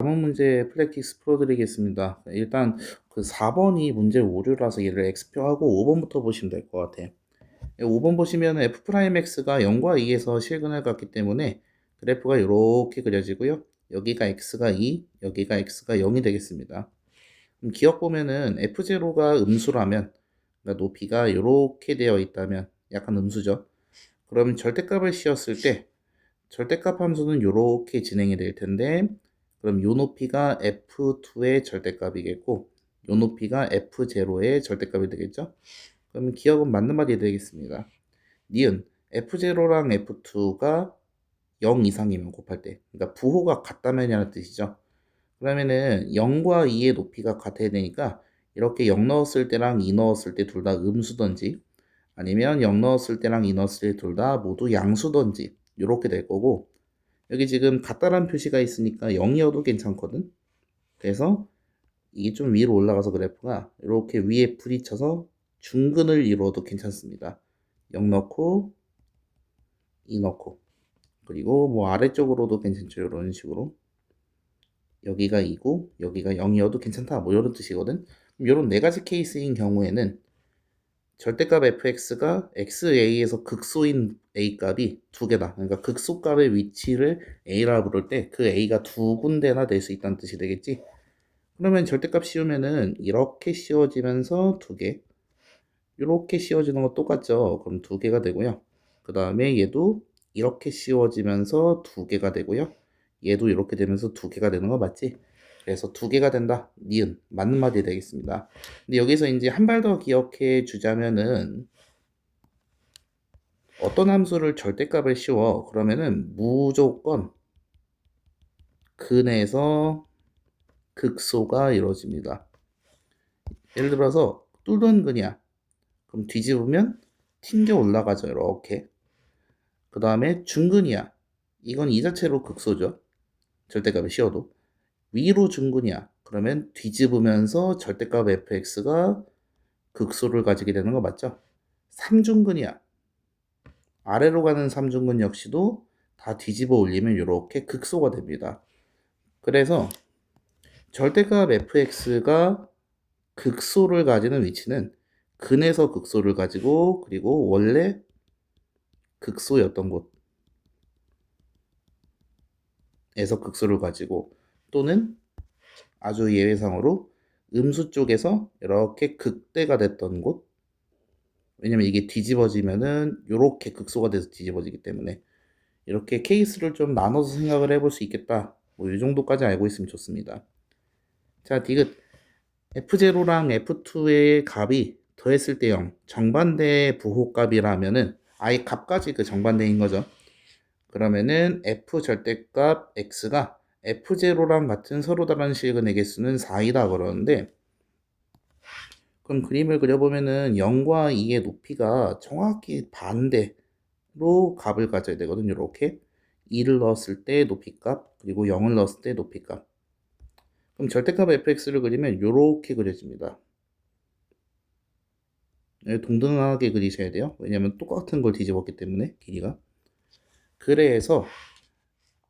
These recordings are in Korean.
다음 문제 프랙티스 풀어드리겠습니다. 일단 그 4번이 문제 오류라서 얘를 X표하고 5번부터 보시면 될 것 같아요. 5번 보시면 F'X가 0과 2에서 실근을 갖기 때문에 그래프가 이렇게 그려지고요. 여기가 X가 2, 여기가 X가 0이 되겠습니다. 그럼 기억 보면은 F0가 음수라면, 그러니까 높이가 이렇게 되어 있다면 약간 음수죠. 그러면 절대값을 씌웠을 때 절대값 함수는 이렇게 진행이 될 텐데, 그럼 요 높이가 F2의 절대값이겠고 요 높이가 F0의 절대값이 되겠죠. 그러면 기억은 맞는 말이 되겠습니다. 니은 F0랑 F2가 0 이상이면 곱할 때, 그러니까 부호가 같다면이라는 뜻이죠. 그러면은 0과 2의 높이가 같아야 되니까 이렇게 0 넣었을 때랑 2 넣었을 때 둘 다 음수던지, 아니면 0 넣었을 때랑 2 넣었을 때 둘 다 모두 양수던지 이렇게 될 거고, 여기 지금 같다란 표시가 있으니까 0이어도 괜찮거든. 그래서 이게 좀 위로 올라가서 그래프가 이렇게 위에 부딪혀서 중근을 이루어도 괜찮습니다. 0 넣고 2 넣고, 그리고 뭐 아래쪽으로도 괜찮죠. 이런 식으로 여기가 2고 여기가 0이어도 괜찮다, 뭐 이런 뜻이거든. 이런 네 가지 케이스인 경우에는 절대값 fx가 xa에서 극소인 a 값이 두 개다. 그러니까 극소값의 위치를 a라 부를 때 그 a가 두 군데나 될 수 있다는 뜻이 되겠지. 그러면 절대값 씌우면은 이렇게 씌워지면서 두 개, 이렇게 씌워지는 거 똑같죠. 그럼 두 개가 되고요. 그 다음에 얘도 이렇게 씌워지면서 두 개가 되고요. 얘도 이렇게 되면서 두 개가 되는 거 맞지? 그래서 두 개가 된다. 니은 맞는 말이 되겠습니다. 근데 여기서 이제 한 발 더 기억해 주자면은, 어떤 함수를 절대값을 씌워 그러면은 무조건 근에서 극소가 이루어집니다. 예를 들어서 뚫는 근이야. 그럼 뒤집으면 튕겨 올라가죠. 이렇게. 그 다음에 중근이야. 이건 이 자체로 극소죠. 절대값을 씌워도. 위로 중근이야. 그러면 뒤집으면서 절대값 fx가 극소를 가지게 되는 거 맞죠? 삼중근이야. 아래로 가는 삼중근 역시도 다 뒤집어 올리면 이렇게 극소가 됩니다. 그래서 절대값 fx가 극소를 가지는 위치는 근에서 극소를 가지고, 그리고 원래 극소였던 곳에서 극소를 가지고, 또는 아주 예외상으로 음수 쪽에서 이렇게 극대가 됐던 곳, 왜냐면 이게 뒤집어지면은 이렇게 극소가 돼서 뒤집어지기 때문에 이렇게 케이스를 좀 나눠서 생각을 해볼 수 있겠다. 뭐 이 정도까지 알고 있으면 좋습니다. 자, 디귿 F0랑 F2의 값이 더했을 때 0, 정반대 부호값이라면은 아예 값까지 그 정반대인 거죠. 그러면은 F 절대값 X가 F0랑 같은 서로 다른 실근의 개수는 4이다 그러는데, 그럼 그림을 그려보면은 0과 2의 높이가 정확히 반대로 값을 가져야 되거든요. 이렇게 2를 넣었을 때 높이값, 그리고 0을 넣었을 때 높이값. 그럼 절대값 fx를 그리면 이렇게 그려집니다. 동등하게 그리셔야 돼요. 왜냐면 똑같은 걸 뒤집었기 때문에 길이가. 그래서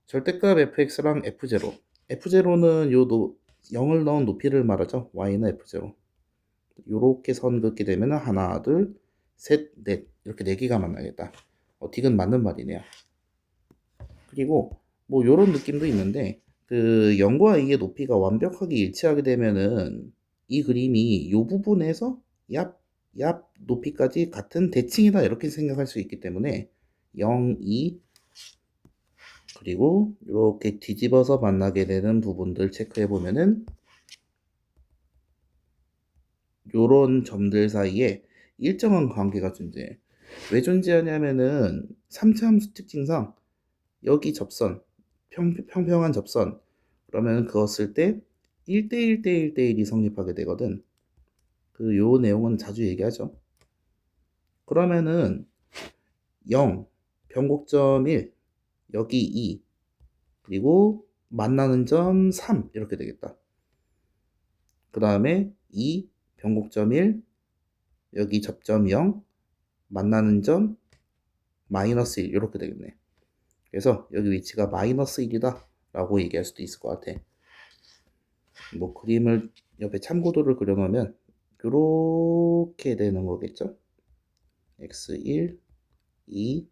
절대값 fx랑 f0, f0는 0을 넣은 높이를 말하죠. y는 f0. 요렇게 선 긋게 되면 하나, 둘, 셋, 넷, 이렇게 네 개가 만나겠다. 디귿 맞는 말이네요. 그리고 뭐 요런 느낌도 있는데, 그 0과 2의 높이가 완벽하게 일치하게 되면은 이 그림이 요 부분에서 얍 높이까지 같은 대칭이다 이렇게 생각할 수 있기 때문에 0, 2, 그리고 이렇게 뒤집어서 만나게 되는 부분들 체크해 보면은 요런 점들 사이에 일정한 관계가 존재해. 왜 존재하냐면은 3차 함수 특징상 여기 접선, 평평한 접선, 그러면 그거 쓸 때 1대1 대 1대1이 성립하게 되거든. 요 내용은 자주 얘기하죠. 그러면은 0, 변곡점 1, 여기 2, 그리고 만나는 점 3 이렇게 되겠다. 그 다음에 2, 변곡점 1, 여기 접점 0, 만나는 점 마이너스 1 이렇게 되겠네. 그래서 여기 위치가 마이너스 1이다 라고 얘기할 수도 있을 것 같아. 뭐 그림을 옆에 참고도를 그려놓으면 요렇게 되는 거겠죠. x1, 2,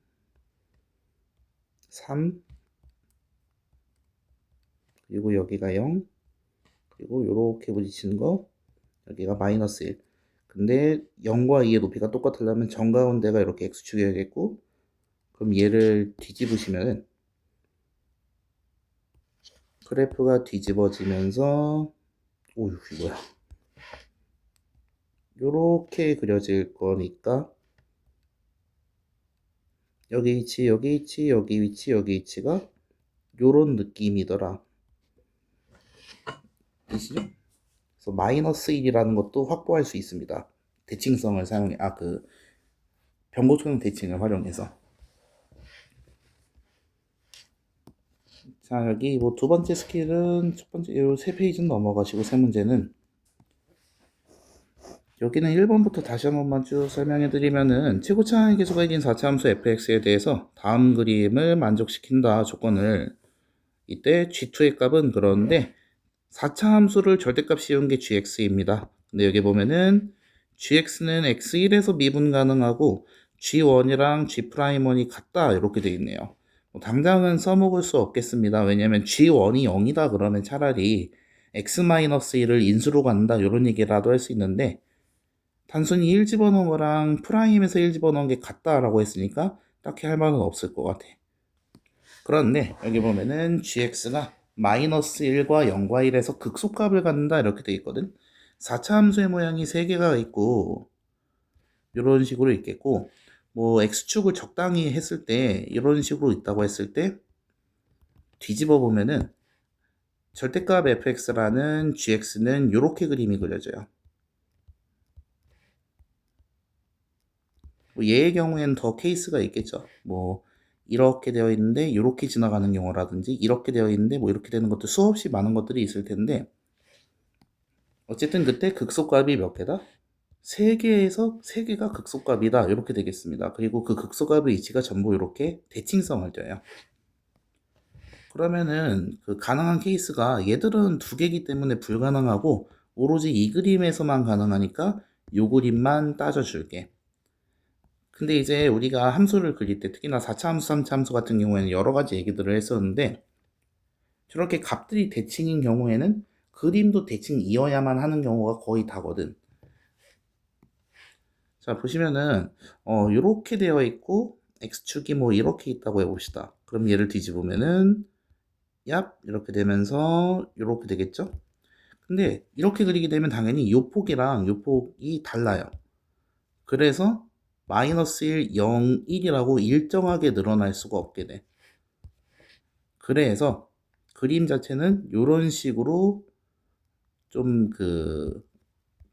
3, 그리고 여기가 0, 그리고 요렇게 부딪히는 거 여기가 마이너스 1. 근데 0과 2의 높이가 똑같으려면 정가운데가 이렇게 x축이어야겠고, 그럼 얘를 뒤집으시면은 그래프가 뒤집어지면서 오유 이거야 요렇게 그려질 거니까 여기 위치 여기 위치 여기 위치 여기 위치가 요런 느낌이더라. 되시죠? 그래서 마이너스 1이라는 것도 확보할 수 있습니다. 대칭성을 사용해 그 변고초형 대칭을 활용해서. 자, 여기 뭐 두 번째 스킬은 첫 번째 요 세 페이지는 넘어가시고 세 문제는 여기는 1번부터 다시 한 번만 쭉 설명해 드리면은 최고차항의 계수가 이긴 4차 함수 fx에 대해서 다음 그림을 만족시킨다 조건을 이때 g2의 값은 그런데 4차 함수를 절대값 씌운 게 gx입니다. 근데 여기 보면은 gx는 x1에서 미분 가능하고 g1이랑 g'1이 같다 이렇게 되어 있네요. 뭐 당장은 써먹을 수 없겠습니다. 왜냐면 g1이 0이다 그러면 차라리 x-1을 인수로 간다 이런 얘기라도 할 수 있는데 단순히 1 집어넣은 거랑 프라임에서 1 집어넣은 게 같다라고 했으니까 딱히 할 말은 없을 것 같아. 그런데 여기 보면은 gx가 마이너스 1과 0과 1에서 극소값을 갖는다 이렇게 돼 있거든. 4차 함수의 모양이 3개가 있고 이런 식으로 있겠고, 뭐 x축을 적당히 했을 때 이런 식으로 있다고 했을 때 뒤집어 보면은 절대값 fx라는 gx는 이렇게 그림이 그려져요. 뭐 얘의 경우에는 더 케이스가 있겠죠. 뭐 이렇게 되어 있는데 이렇게 지나가는 경우라든지 이렇게 되어 있는데 뭐 이렇게 되는 것도 수없이 많은 것들이 있을 텐데 어쨌든 그때 극소값이 몇 개다? 3개에서 3개가 극소값이다 이렇게 되겠습니다. 그리고 그 극소값의 위치가 전부 이렇게 대칭성을 둬요. 그러면은 그 가능한 케이스가 얘들은 2개이기 때문에 불가능하고 오로지 이 그림에서만 가능하니까 요 그림만 따져줄게. 근데 이제 우리가 함수를 그릴 때 특히나 4차 함수, 3차 함수 같은 경우에는 여러 가지 얘기들을 했었는데 저렇게 값들이 대칭인 경우에는 그림도 대칭이어야만 하는 경우가 거의 다거든. 자, 보시면은 이렇게 되어 있고 x축이 뭐 이렇게 있다고 해봅시다. 그럼 얘를 뒤집으면은 얍 이렇게 되면서 이렇게 되겠죠? 근데 이렇게 그리게 되면 당연히 요 폭이랑 요 폭이 달라요. 그래서 마이너스 1, 0, 1이라고 일정하게 늘어날 수가 없게 돼. 그래서 그림 자체는 이런 식으로 좀 그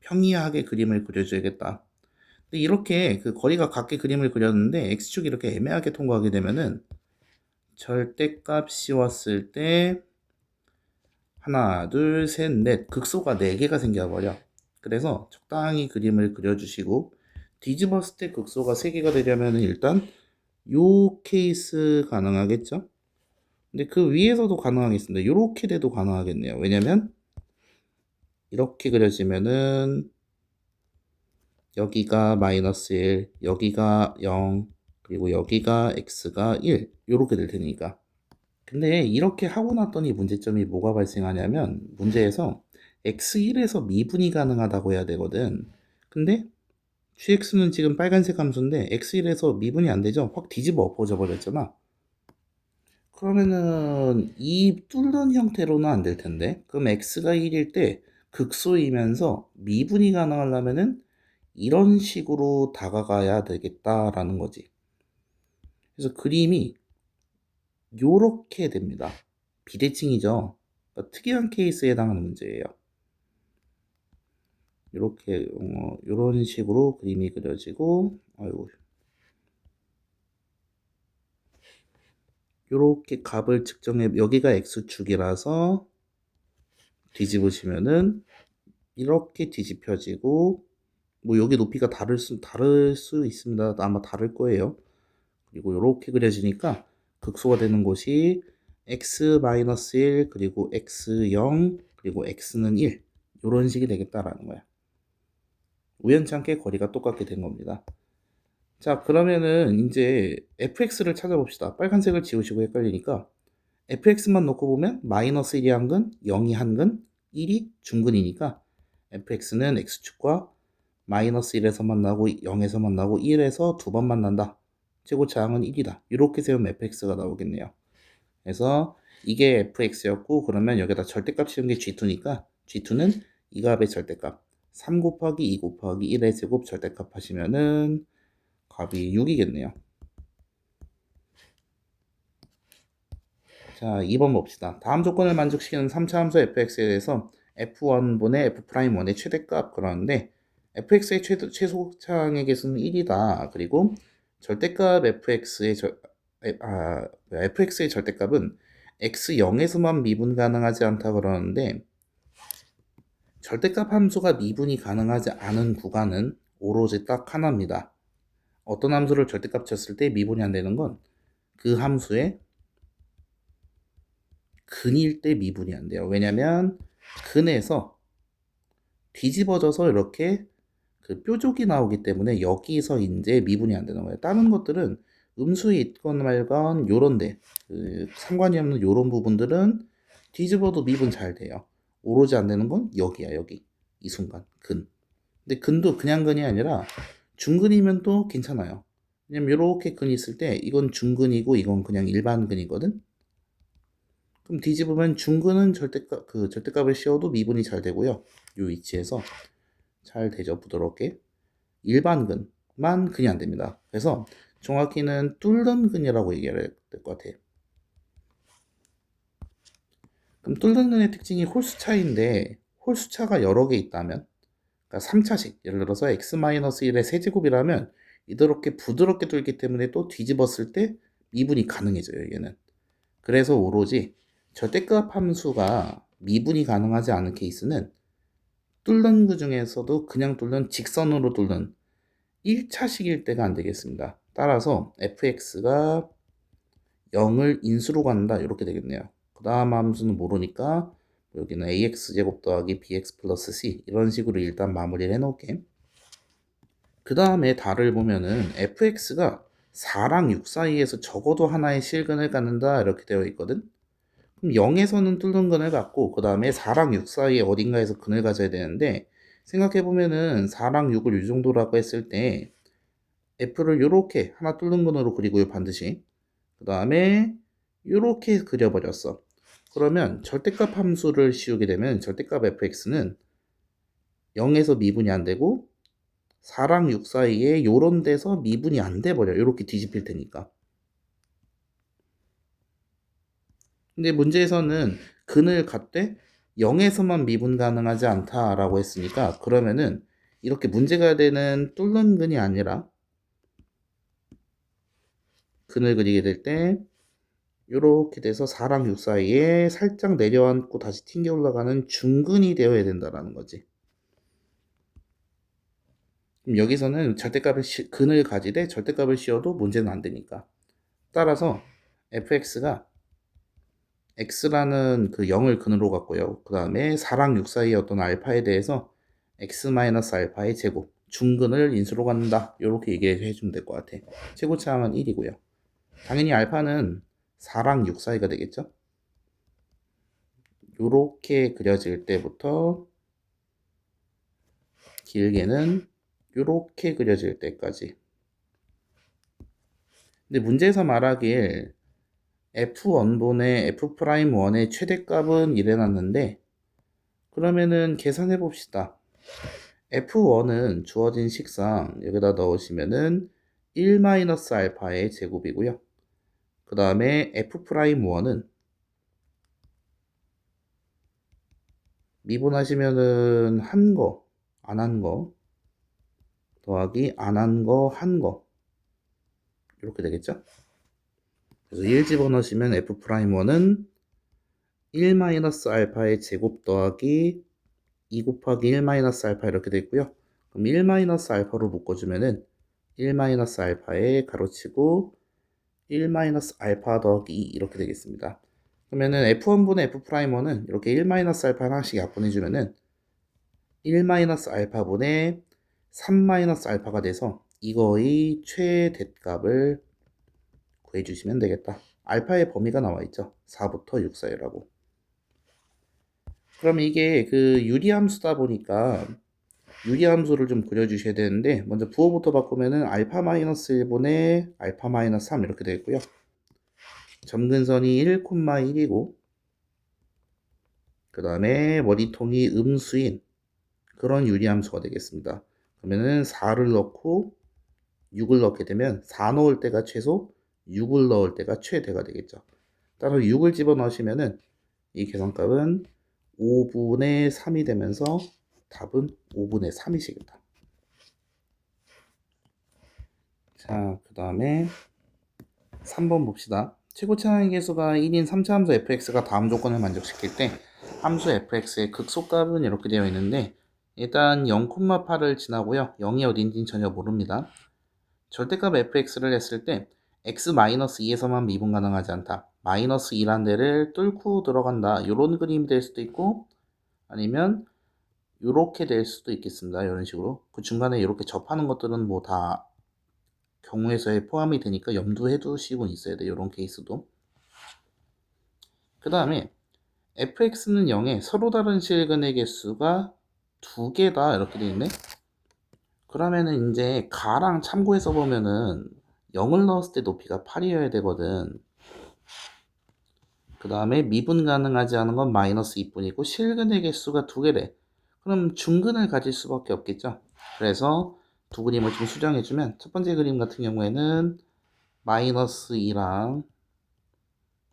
평이하게 그림을 그려줘야겠다. 근데 이렇게 그 거리가 같게 그림을 그렸는데 x축이 이렇게 애매하게 통과하게 되면은 절대값 씌웠을 때 하나, 둘, 셋, 넷 극소가 4개가 생겨버려. 그래서 적당히 그림을 그려주시고 뒤집었을 때 극소가 3개가 되려면 일단 요 케이스 가능하겠죠? 근데 그 위에서도 가능하겠습니다. 요렇게 돼도 가능하겠네요. 왜냐면 이렇게 그려지면은 여기가 마이너스 1, 여기가 0, 그리고 여기가 x가 1 요렇게 될 테니까. 근데 이렇게 하고 났더니 문제점이 뭐가 발생하냐면 문제에서 x1에서 미분이 가능하다고 해야 되거든. 근데 gx는 지금 빨간색 함수인데 x1에서 미분이 안 되죠? 확 뒤집어 엎어져 버렸잖아. 그러면은 이 뚫는 형태로는 안 될 텐데. 그럼 x가 1일 때 극소이면서 미분이 가능하려면은 이런 식으로 다가가야 되겠다라는 거지. 그래서 그림이 요렇게 됩니다. 비대칭이죠. 그러니까 특이한 케이스에 해당하는 문제예요. 이렇게 이런 식으로 그림이 그려지고, 아이고, 이렇게 값을 측정해 여기가 x축이라서 뒤집으시면은 이렇게 뒤집혀지고, 뭐 여기 높이가 다를 수 있습니다. 아마 다를 거예요. 그리고 이렇게 그려지니까 극소가 되는 곳이 x-1 그리고 x0 그리고 x는 1 이런 식이 되겠다라는 거야. 우연찮게 거리가 똑같게 된 겁니다. 자, 그러면은 이제 fx를 찾아봅시다. 빨간색을 지우시고 헷갈리니까 fx만 놓고 보면 마이너스 1이 한 근, 0이 한 근, 1이 중근이니까 fx는 x축과 마이너스 1에서 만나고 0에서 만나고 1에서 두 번 만난다. 최고차항은 1이다. 이렇게 세우면 fx가 나오겠네요. 그래서 이게 fx였고, 그러면 여기다 절대값 씌운 게 g2니까 g2는 이 값의 절대값 3 곱하기 2 곱하기 1의 제곱 절대값 하시면은 값이 6이겠네요. 자, 2번 봅시다. 다음 조건을 만족시키는 3차 함수 fx에 대해서 f1분의 f'1의 최대값 그러는데 fx의 최소차항의 개수는 1이다. 그리고 절대값 fx의 절대값은 x0에서만 미분 가능하지 않다 그러는데 절대값 함수가 미분이 가능하지 않은 구간은 오로지 딱 하나입니다. 어떤 함수를 절대값 쳤을 때 미분이 안 되는 건 그 함수의 근일 때 미분이 안 돼요. 왜냐면 근에서 뒤집어져서 이렇게 그 뾰족이 나오기 때문에 여기서 이제 미분이 안 되는 거예요. 다른 것들은 음수에 있건 말건 요런데 상관이 없는 요런 부분들은 뒤집어도 미분 잘 돼요. 오로지 안 되는 건 여기야, 여기. 이 순간 근. 근데 근도 그냥 근이 아니라 중근이면 또 괜찮아요. 왜냐면 이렇게 근이 있을 때 이건 중근이고 이건 그냥 일반 근이거든. 그럼 뒤집으면 중근은 절대값을 씌워도 미분이 잘 되고요. 이 위치에서 잘 되죠, 부드럽게. 일반근만 근이 안 됩니다. 그래서 정확히는 뚫는 근이라고 얘기해야 될 것 같아요. 그럼 뚫는 근의 특징이 홀수차인데 홀수차가 여러 개 있다면, 그러니까 3차식, 예를 들어서 x-1의 세제곱이라면 이렇게 부드럽게 뚫기 때문에 또 뒤집었을 때 미분이 가능해져요, 얘는. 그래서 오로지 절대값 함수가 미분이 가능하지 않은 케이스는 뚫는 그 중에서도 그냥 뚫는 직선으로 뚫는 1차식일 때가 안 되겠습니다. 따라서 fx가 0을 인수로 간다 이렇게 되겠네요. 그 다음 함수는 모르니까 여기는 ax제곱 더하기 bx 플러스 c 이런 식으로 일단 마무리를 해놓을게. 그 다음에 달을 보면은 fx가 4랑 6 사이에서 적어도 하나의 실근을 갖는다 이렇게 되어 있거든. 그럼 0에서는 뚫는 근을 갖고 그 다음에 4랑 6 사이에 어딘가에서 근을 가져야 되는데, 생각해보면은 4랑 6을 이 정도라고 했을 때 f를 이렇게 하나 뚫는 근으로 그리고요, 반드시. 그 다음에 이렇게 그려버렸어. 그러면 절대값 함수를 씌우게 되면 절대값 fx는 0에서 미분이 안 되고 4랑 6 사이에 요런 데서 미분이 안 돼 버려. 이렇게 뒤집힐 테니까. 근데 문제에서는 근을 갖되 0에서만 미분 가능하지 않다라고 했으니까, 그러면은 이렇게 문제가 되는 뚫는 근이 아니라 근을 그리게 될 때 이렇게 돼서 4랑 6 사이에 살짝 내려앉고 다시 튕겨 올라가는 중근이 되어야 된다라는 거지. 그럼 여기서는 근을 가지되 절대값을 씌워도 문제는 안 되니까. 따라서 fx가 x라는 그 0을 근으로 갖고요. 그 다음에 4랑 6 사이의 어떤 알파에 대해서 x-알파의 제곱, 중근을 인수로 갖는다. 이렇게 얘기해 주면 될 것 같아. 최고차항은 1이고요. 당연히 알파는 4랑 6 사이가 되겠죠. 이렇게 그려질 때부터 길게는 이렇게 그려질 때까지. 근데 문제에서 말하길 f1분의 f'1의 최대값은 이래놨는데, 그러면은 계산해 봅시다. f1은 주어진 식상 여기다 넣으시면은 1-알파의 제곱이고요. 그 다음에 f'1은 미분하시면은 한 거, 안 한 거, 더하기 안 한 거, 한 거. 이렇게 되겠죠? 그래서 1 집어넣으시면 f'1은 1-알파의 제곱 더하기 2 곱하기 1-알파 이렇게 되고요. 그럼 1-알파로 묶어주면은 1-알파에 가로치고 1-알파 더하기 2 이렇게 되겠습니다. 그러면은 F1분의 F'는 이렇게 1-알파 하나씩 약분해주면은 1-알파분의 3-알파가 돼서 이거의 최대값을 구해주시면 되겠다. 알파의 범위가 나와있죠. 4부터 6 사이라고. 그럼 이게 그 유리함수다 보니까 유리함수를 좀 그려주셔야 되는데, 먼저 부호부터 바꾸면은 알파-1분의 알파-3 이렇게 되겠고요. 점근선이 1,1이고 그 다음에 머리통이 음수인 그런 유리함수가 되겠습니다. 그러면은 4를 넣고 6을 넣게 되면 4 넣을 때가 최소, 6을 넣을 때가 최대가 되겠죠. 따라서 6을 집어넣으시면은 이 계산값은 5분의 3이 되면서 답은 5분의 3이시겠다. 자, 그 다음에 3번 봅시다. 최고 차항의 개수가 1인 3차 함수 fx가 다음 조건을 만족시킬 때 함수 fx의 극소값은 이렇게 되어 있는데, 일단 0,8을 지나고요. 0이 어딘지는 전혀 모릅니다. 절대값 fx를 했을 때 x-2에서만 미분 가능하지 않다. 마이너스 2란 데를 뚫고 들어간다. 이런 그림이 될 수도 있고, 아니면 이렇게 될 수도 있겠습니다. 이런 식으로. 그 중간에 이렇게 접하는 것들은 뭐 다 경우에서에 포함이 되니까 염두해 두시고 있어야 돼요. 이런 케이스도. 그 다음에 fx는 0에 서로 다른 실근의 개수가 2개다 이렇게 되어 있네. 그러면은 이제 가랑 참고해서 보면은 0을 넣었을 때 높이가 8이어야 되거든. 그 다음에 미분 가능하지 않은 건 마이너스 2뿐이고 실근의 개수가 2개래. 그럼 중근을 가질 수밖에 없겠죠. 그래서 두 그림을 좀 수정해주면 첫 번째 그림 같은 경우에는 마이너스 2랑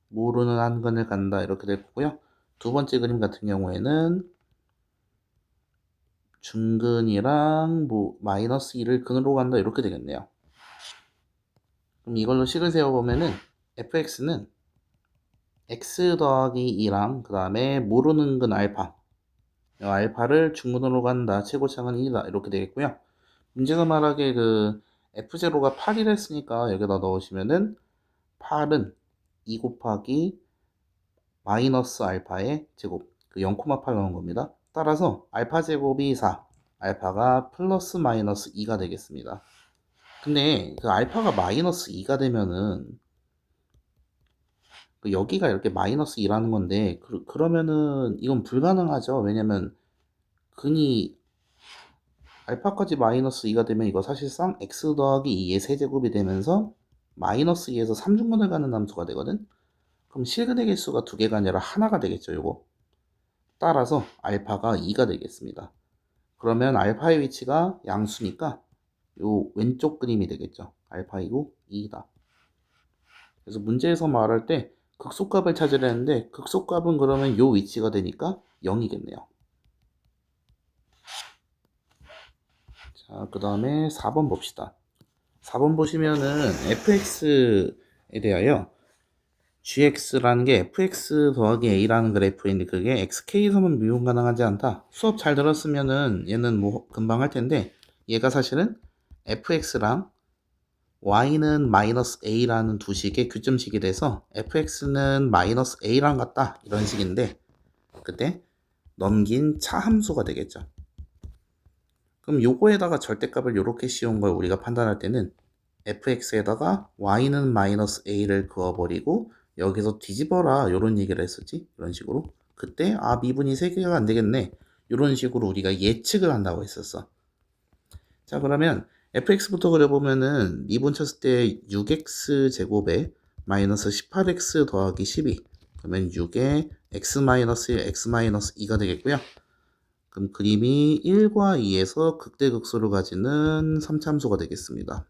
모르는 한 근을 간다 이렇게 될 거고요. 두 번째 그림 같은 경우에는 중근이랑 뭐 마이너스 2를 근으로 간다 이렇게 되겠네요. 그럼 이걸로 식을 세워보면은 fx는 x 더하기 2랑 그 다음에 모르는 근 알파, 알파를 중근으로 간다. 최고차항은 2다 이렇게 되겠고요. 문제가 말하기에 그 f0가 8이라 했으니까 여기다 넣으시면은 8은 2 곱하기 마이너스 알파의 제곱, 그 0,8 나온 겁니다. 따라서 알파 제곱이 4, 알파가 플러스 마이너스 2가 되겠습니다. 근데 그 알파가 마이너스 2가 되면은 그 여기가 이렇게 마이너스 2라는 건데 그러면은 이건 불가능하죠. 왜냐면 근이 알파까지 마이너스 2가 되면 이거 사실상 x 더하기 2의 세제곱이 되면서 마이너스 2에서 3중근을 가는 함수가 되거든. 그럼 실근의 개수가 2개가 아니라 하나가 되겠죠. 요거. 따라서 알파가 2가 되겠습니다. 그러면 알파의 위치가 양수니까 요 왼쪽 그림이 되겠죠. 알파이고 2다. 그래서 문제에서 말할 때 극소값을 찾으려는데 극소값은 그러면 요 위치가 되니까 0이겠네요. 자, 그 다음에 4번 봅시다. 4번 보시면은 fx에 대하여 gx라는 게 fx 더하기 a라는 그래프인데 그게 xk에서만 미분 가능하지 않다. 수업 잘 들었으면은 얘는 뭐 금방 할 텐데 얘가 사실은 fx랑 y는 마이너스 a라는 두 식의 교점식이 돼서 fx는 마이너스 a랑 같다 이런 식인데 그때 넘긴 차함수가 되겠죠. 그럼 요거에다가 절대값을 이렇게 씌운 걸 우리가 판단할 때는 fx에다가 y는 마이너스 a를 그어버리고 여기서 뒤집어라 이런 얘기를 했었지. 이런 식으로 그때 미분이 3개가 안 되겠네 이런 식으로 우리가 예측을 한다고 했었어. 자, 그러면 fx부터 그려보면은 미분 쳤을 때 6x 제곱에 마이너스 18x 더하기 12 그러면 6에 x 마이너스 1 x 마이너스 2가 되겠고요. 그럼 그림이 1과 2에서 극대극소를 가지는 3참수가 되겠습니다.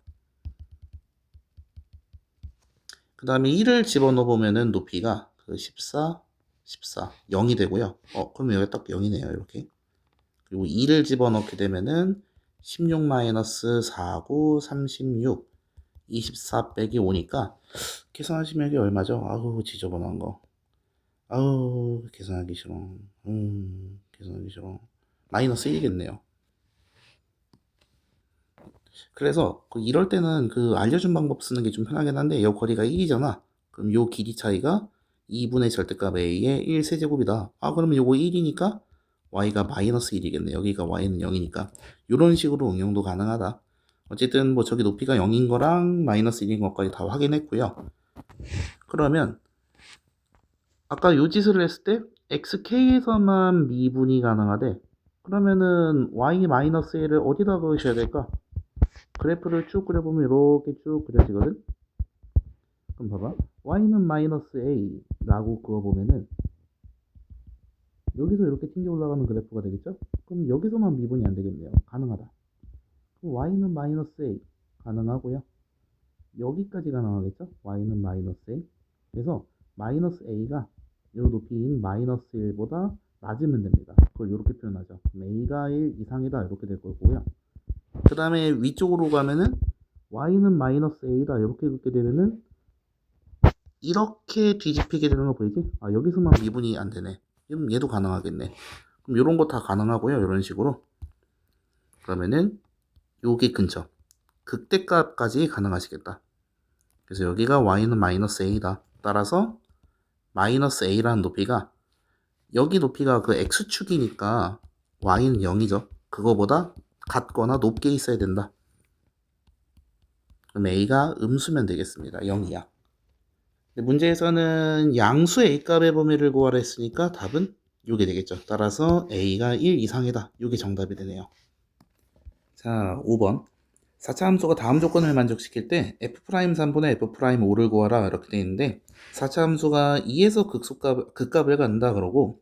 그 다음에 1을 집어넣어 보면은 높이가 그 14, 14, 0이 되고요. 그럼 여기 딱 0이네요. 이렇게. 그리고 2를 집어넣게 되면은 16-4고 36, 24 빼기 5니까 계산하시면 이게 얼마죠? 아우 지저분한 거. 아우 계산하기 싫어. 계산하기 싫어. 마이너스 1이겠네요. 그래서 이럴 때는 그 알려준 방법 쓰는 게 좀 편하긴 한데 이 거리가 1이잖아. 그럼 요 길이 차이가 2분의 절대값 a의 1 세제곱이다. 그러면 요거 1이니까 y가 마이너스 1이겠네. 여기가 y는 0이니까. 이런 식으로 응용도 가능하다. 어쨌든 뭐 저기 높이가 0인 거랑 마이너스 1인 것까지 다 확인했고요. 그러면 아까 요 짓을 했을 때 xk에서만 미분이 가능하대. 그러면은 y 마이너스 1을 어디다 그으셔야 될까? 그래프를 쭉 그려보면 이렇게 쭉 그려지거든. 그럼 봐봐. y는 마이너스 a라고 그어보면은 여기서 이렇게 튕겨 올라가는 그래프가 되겠죠? 그럼 여기서만 미분이 안 되겠네요. 가능하다. 그럼 y는 마이너스 a 가능하고요. 여기까지 가능하겠죠? y는 마이너스 a. 그래서 마이너스 a가 이 높이인 마이너스 1보다 낮으면 됩니다. 그걸 이렇게 표현하죠. a가 1 이상이다 이렇게 될 거고요. 그 다음에 위쪽으로 가면은 y는 마이너스 a다 이렇게 긋게 되면은 이렇게 뒤집히게 되는 거 보이지? 여기서만 미분이 안 되네. 그럼 얘도 가능하겠네. 그럼 이런 거 다 가능하고요. 이런 식으로. 그러면은 여기 근처 극대값까지 가능하시겠다. 그래서 여기가 y는 마이너스 a다. 따라서 마이너스 a라는 높이가 여기 높이가 그 x축이니까 y는 0이죠. 그거보다 같거나 높게 있어야 된다. 그럼 a가 음수면 되겠습니다. 0이야. 문제에서는 양수 a값의 범위를 구하라 했으니까 답은 이게 되겠죠. 따라서 a가 1 이상이다. 이게 정답이 되네요. 자, 5번. 4차 함수가 다음 조건을 만족시킬 때 f'3분의 f'5를 구하라 이렇게 되어 있는데 4차 함수가 2에서 극값을 갖는다 그러고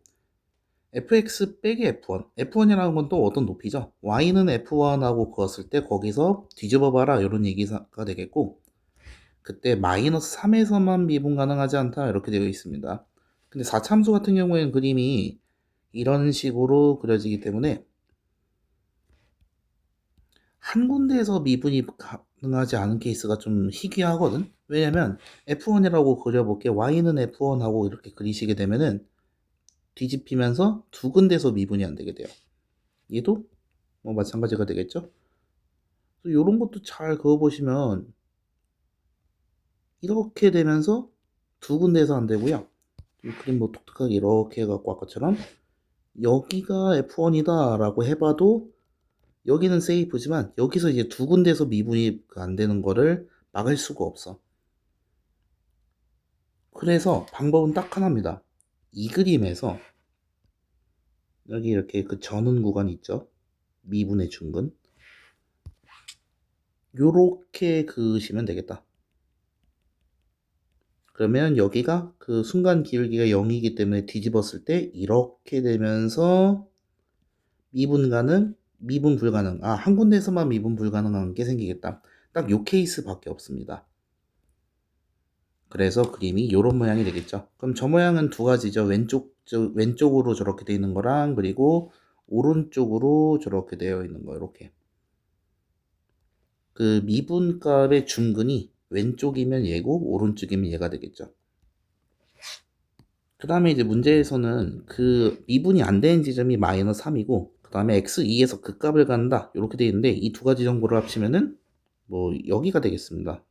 fx 빼기 f1 f1이라는 건 또 어떤 높이죠. y는 f1하고 그었을 때 거기서 뒤집어 봐라 이런 얘기가 되겠고 그때 마이너스 3에서만 미분 가능하지 않다 이렇게 되어 있습니다. 근데 4차 함수 같은 경우에는 그림이 이런 식으로 그려지기 때문에 한 군데에서 미분이 가능하지 않은 케이스가 좀 희귀하거든. 왜냐면 f1이라고 그려볼게. y는 f1하고 이렇게 그리시게 되면은 뒤집히면서 두 군데에서 미분이 안 되게 돼요. 얘도 뭐 마찬가지가 되겠죠. 이런 것도 잘 그어보시면 이렇게 되면서 두 군데에서 안 되고요. 이 그림 뭐 독특하게 이렇게 해갖고 아까처럼 여기가 f1이다 라고 해봐도 여기는 세이프지만 여기서 이제 두 군데에서 미분이 안 되는 거를 막을 수가 없어. 그래서 방법은 딱 하나입니다. 이 그림에서 여기 이렇게 그 전운 구간 있죠? 미분의 중근. 요렇게 그으시면 되겠다. 그러면 여기가 그 순간 기울기가 0이기 때문에 뒤집었을 때 이렇게 되면서 미분 가능, 미분 불가능. 한 군데에서만 미분 불가능한 게 생기겠다. 딱 요 케이스밖에 없습니다. 그래서 그림이 이런 모양이 되겠죠. 그럼 저 모양은 두 가지죠. 왼쪽으로 저렇게 되어 있는 거랑 그리고 오른쪽으로 저렇게 되어 있는 거 이렇게. 그 미분값의 중근이 왼쪽이면 얘고 오른쪽이면 얘가 되겠죠. 그 다음에 이제 문제에서는 그 미분이 안 되는 지점이 마이너스 3이고 그 다음에 x2에서 극값을 갖는다 이렇게 되어 있는데 이 두 가지 정보를 합치면은 뭐 여기가 되겠습니다.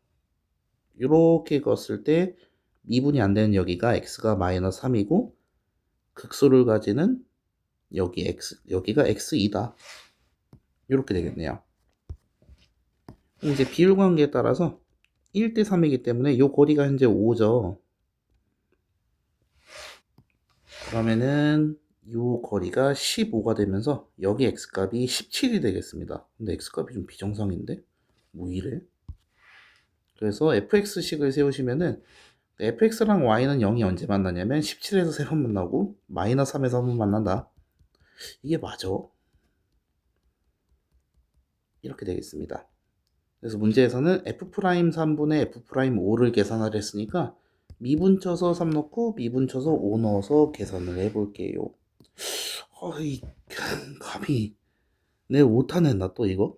이렇게 껐을 때 미분이 안 되는 여기가 x가 마이너스 3이고 극소를 가지는 여기가 x2다. 이렇게 되겠네요. 이제 비율 관계에 따라서 1대 3이기 때문에 이 거리가 현재 5죠. 그러면은 이 거리가 15가 되면서 여기 x값이 17이 되겠습니다. 근데 x값이 좀 비정상인데? 뭐 이래? 그래서 fx식을 세우시면은 fx랑 y는 0이 언제 만나냐면 17에서 3번 만나고 마이너스 3에서 한 번 만난다. 이게 맞아? 이렇게 되겠습니다. 그래서 문제에서는 f'3분의 f'5를 계산하려 했으니까 미분 쳐서 3 넣고 미분 쳐서 5 넣어서 계산을 해볼게요. 이 감이 내 못하냈나 또 이거?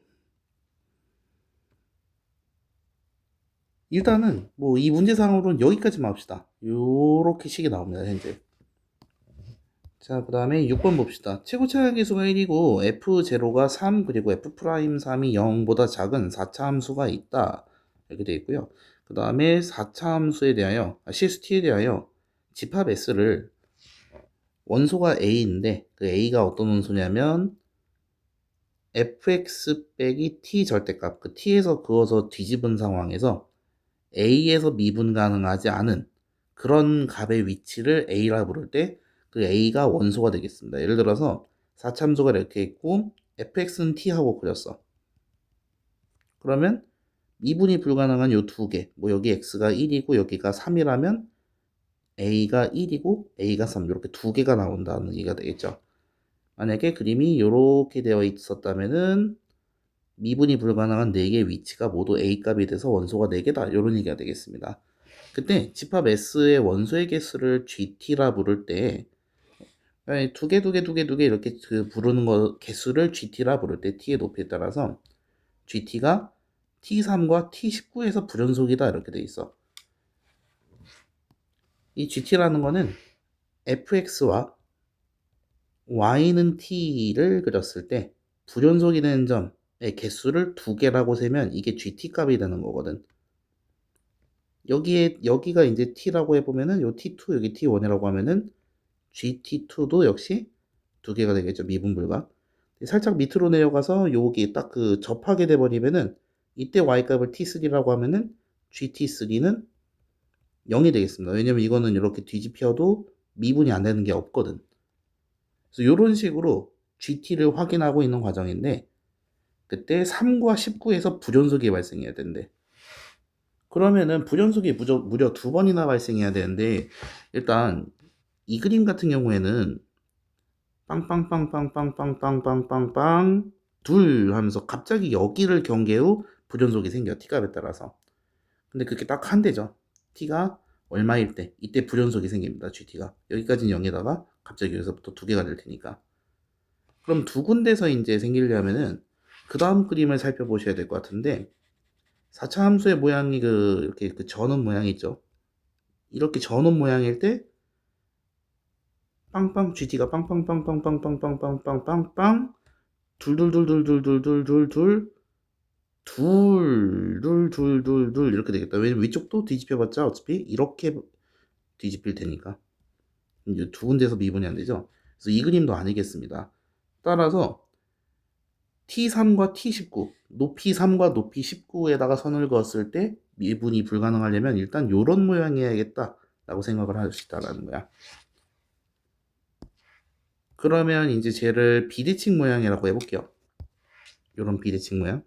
일단은 뭐 이 문제상으로는 여기까지만 합시다. 요렇게 식이 나옵니다 현재. 자, 그 다음에 6번 봅시다. 최고 차량계수가 1이고 f0가 3 그리고 f'3이 0보다 작은 4차 함수가 있다 이렇게 되어 있고요. 그 다음에 4차 함수에 대하여 CST에 대하여 집합 S를 원소가 A인데 그 A가 어떤 원소냐면 fx 빼기 t 절대값, 그 t에서 그어서 뒤집은 상황에서 A에서 미분 가능하지 않은 그런 값의 위치를 A라 부를 때 그 A가 원소가 되겠습니다. 예를 들어서 4참수가 이렇게 있고 fx는 t하고 그렸어. 그러면 미분이 불가능한 요 두 개, 뭐 여기 x가 1이고 여기가 3이라면 a가 1이고 a가 3 이렇게 두 개가 나온다는 얘기가 되겠죠. 만약에 그림이 이렇게 되어 있었다면은 미분이 불가능한 4개의 위치가 모두 a 값이 돼서 원소가 4개다 이런 얘기가 되겠습니다. 그때 집합 S의 원소의 개수를 GT라 부를 때 두 개, 두 개, 두 개, 두 개 이렇게 그 부르는 거 개수를 GT라 부를 때 T의 높이에 따라서 GT가 T3과 T19에서 불연속이다 이렇게 돼 있어. 이 GT라는 거는 fx와 y는 t를 그렸을 때 불연속이 되는 점의 개수를 두 개라고 세면 이게 GT 값이 되는 거거든. 여기가 이제 t라고 해보면은 요 t2 여기 t1이라고 하면은 GT2도 역시 두 개가 되겠죠. 미분불가. 살짝 밑으로 내려가서 여기 딱 그 접하게 돼버리면은 이때 y값을 t3라고 하면은 GT3는 0이 되겠습니다. 왜냐면 이거는 이렇게 뒤집혀도 미분이 안 되는 게 없거든. 그래서 이런 식으로 GT를 확인하고 있는 과정인데 그때 3과 19에서 불연속이 발생해야 된대. 그러면은 불연속이 무려 두 번이나 발생해야 되는데 일단 이 그림 같은 경우에는 빵빵빵빵빵빵빵빵빵빵 둘 하면서 갑자기 여기를 경계로 불연속이 생겨 t값에 따라서. 근데 그게 딱 한 대죠. t가 얼마일 때 이때 불연속이 생깁니다. gt가 여기까지는 0에다가 갑자기 여기서부터 두 개가 될 테니까. 그럼 두 군데서 이제 생기려면은 그 다음 그림을 살펴보셔야 될 것 같은데 4차 함수의 모양이 이렇게 그 전원 모양이 있죠. 이렇게 전원 모양일 때 빵빵 GT가 빵빵빵빵빵빵빵빵빵빵 둘둘둘둘둘둘둘둘둘 이렇게 되겠다. 왜냐면 위쪽도 뒤집혀봤자 어차피 이렇게 뒤집힐 테니까 이제 두 군데서 미분이 안 되죠. 그래서 이 그림도 아니겠습니다. 따라서 T3과 T19 높이 3과 높이 19에다가 선을 그었을 때 미분이 불가능하려면 일단 요런 모양이어야겠다 라고 생각을 하시다라는 거야. 그러면 이제 쟤를 비대칭 모양이라고 해볼게요. 요런 비대칭 모양.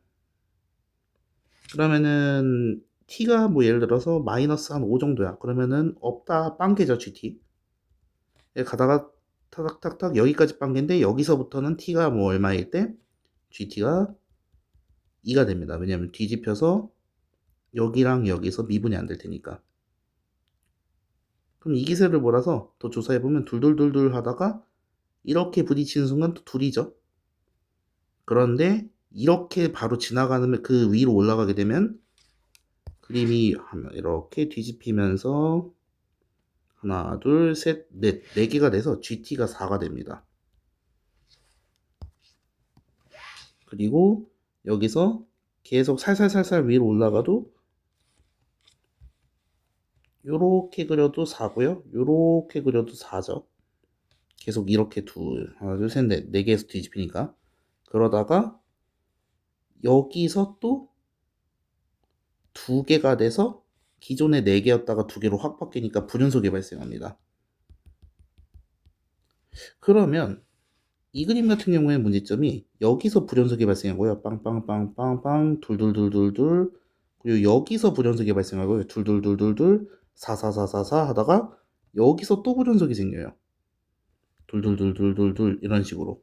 그러면은 t가 뭐 예를 들어서 마이너스 한 5 정도야. 그러면은 없다 빵개죠 GT. 가다가 탁탁탁탁 여기까지 빵개인데 여기서부터는 t가 뭐 얼마일 때 GT가 2가 됩니다. 왜냐면 뒤집혀서 여기랑 여기서 미분이 안 될 테니까. 그럼 이 기세를 몰아서 더 조사해보면 둘둘둘둘 하다가 이렇게 부딪히는 순간 또 둘이죠. 그런데 이렇게 바로 지나가는 그 위로 올라가게 되면 그림이 이렇게 뒤집히면서 하나, 둘, 셋, 넷, 4개가 돼서 GT가 4가 됩니다. 그리고 여기서 계속 살살살살 위로 올라가도 요렇게 그려도 4고요. 요렇게 그려도 4죠. 계속 이렇게 하나, 둘, 셋, 넷, 4개에서 뒤집히니까. 그러다가 여기서 또 2개가 돼서 기존에 4개였다가 2개로 확 바뀌니까 불연속이 발생합니다. 그러면 이 그림 같은 경우에 문제점이 여기서 불연속이 발생하고요. 빵빵빵빵빵 둘둘둘둘둘 그리고 여기서 불연속이 발생하고요. 둘둘둘둘둘 44444 하다가 여기서 또 불연속이 생겨요. 둘둘둘둘둘둘 이런 식으로.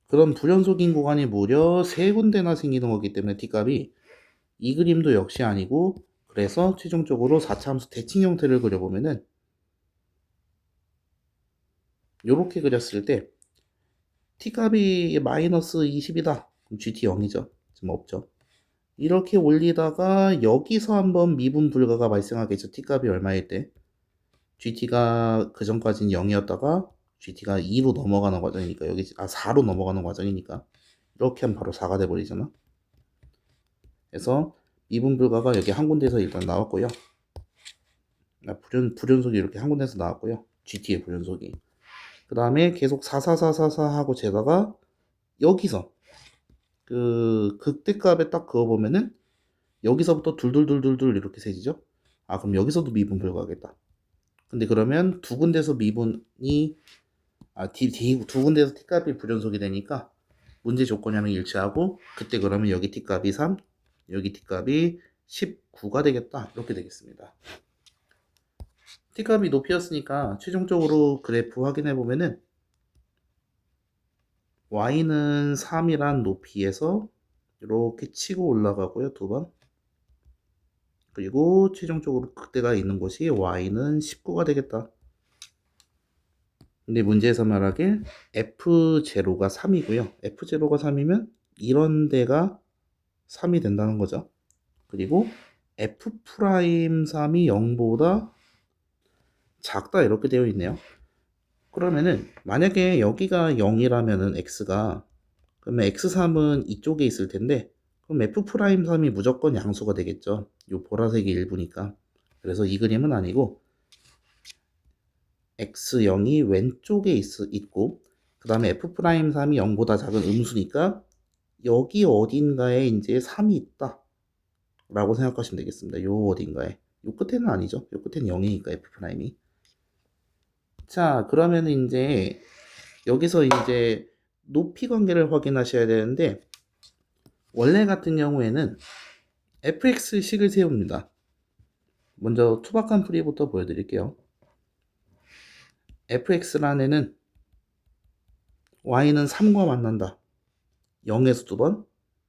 그런 불연속인 구간이 무려 3군데나 생기는 거기 때문에 t값이 이 그림도 역시 아니고 그래서 최종적으로 4차 함수 대칭 형태를 그려보면은 이렇게 그렸을 때 t값이 마이너스 20이다. 그럼 gt 0이죠. 지금 없죠. 이렇게 올리다가 여기서 한번 미분 불가가 발생하겠죠. t값이 얼마일 때 gt가 그 전까지는 0이었다가 gt가 2로 넘어가는 과정이니까 여기 4로 넘어가는 과정이니까 이렇게 하면 바로 4가 돼버리잖아. 그래서 미분 불가가 여기 한 군데에서 일단 나왔고요. 불연속이 이렇게 한 군데서 나왔고요. GT의 불연속이. 그 다음에 계속 44444 하고 재다가 여기서 그 극대값에 딱 그어보면은 여기서부터 둘둘둘둘둘 이렇게 세지죠. 그럼 여기서도 미분 불가하겠다. 근데 그러면 두 군데서 미분이 두 군데서 t값이 불연속이 되니까 문제 조건이랑 일치하고, 그때 그러면 여기 t값이 3, 여기 t값이 19가 되겠다. 이렇게 되겠습니다. t값이 높이였으니까 최종적으로 그래프 확인해 보면은 y는 3이란 높이에서 이렇게 치고 올라가고요. 두 번. 그리고 최종적으로 극대가 있는 곳이 y는 19가 되겠다. 근데 문제에서 말하길 f0가 3이고요. f0가 3이면 이런 데가 3이 된다는 거죠. 그리고 f'3이 0보다 작다 이렇게 되어 있네요. 그러면은 만약에 여기가 0이라면은 x가, 그러면 x3은 이쪽에 있을 텐데, 그럼 f'3이 무조건 양수가 되겠죠. 요 보라색이 일부니까. 그래서 이 그림은 아니고 x0이 왼쪽에 있고, 그 다음에 f'3이 0보다 작은 음수니까 여기 어딘가에 이제 3이 있다 라고 생각하시면 되겠습니다. 요 어딘가에. 요 끝에는 아니죠. 요 끝에는 0이니까 f'. 자, 그러면 이제 여기서 이제 높이 관계를 확인하셔야 되는데, 원래 같은 경우에는 fx식을 세웁니다. 먼저 투박한 풀이부터 보여드릴게요. fx란 애는 y는 3과 만난다. 0에서 2번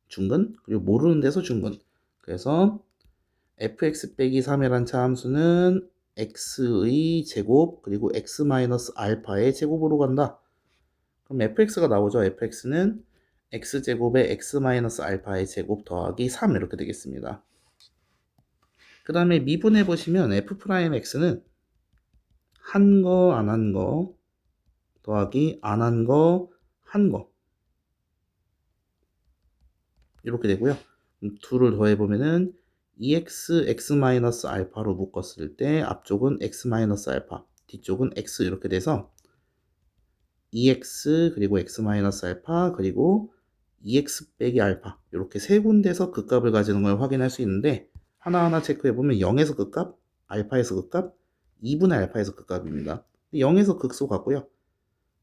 중근, 그리고 모르는 데서 중근. 그래서 fx 빼기 3이란 차함수는 x의 제곱 그리고 x 마이너스 알파의 제곱으로 간다. 그럼 fx가 나오죠. fx는 x제곱에 x 마이너스 알파의 제곱 더하기 3 이렇게 되겠습니다. 그 다음에 미분해 보시면 f'x는 한 거, 안 한 거 더하기 안 한 거, 한 거 이렇게 되고요. 둘을 더해 보면은 2x x 마이너스 알파로 묶었을 때 앞쪽은 x 마이너스 알파, 뒤쪽은 x 이렇게 돼서 2x 그리고 x 마이너스 알파 그리고 2x 빼기 알파, 이렇게 세 군데서 극값을 가지는 걸 확인할 수 있는데, 하나하나 체크해 보면 0에서 극값, 알파에서 극값, 2분의 알파에서 극값입니다. 0에서 극소 같고요.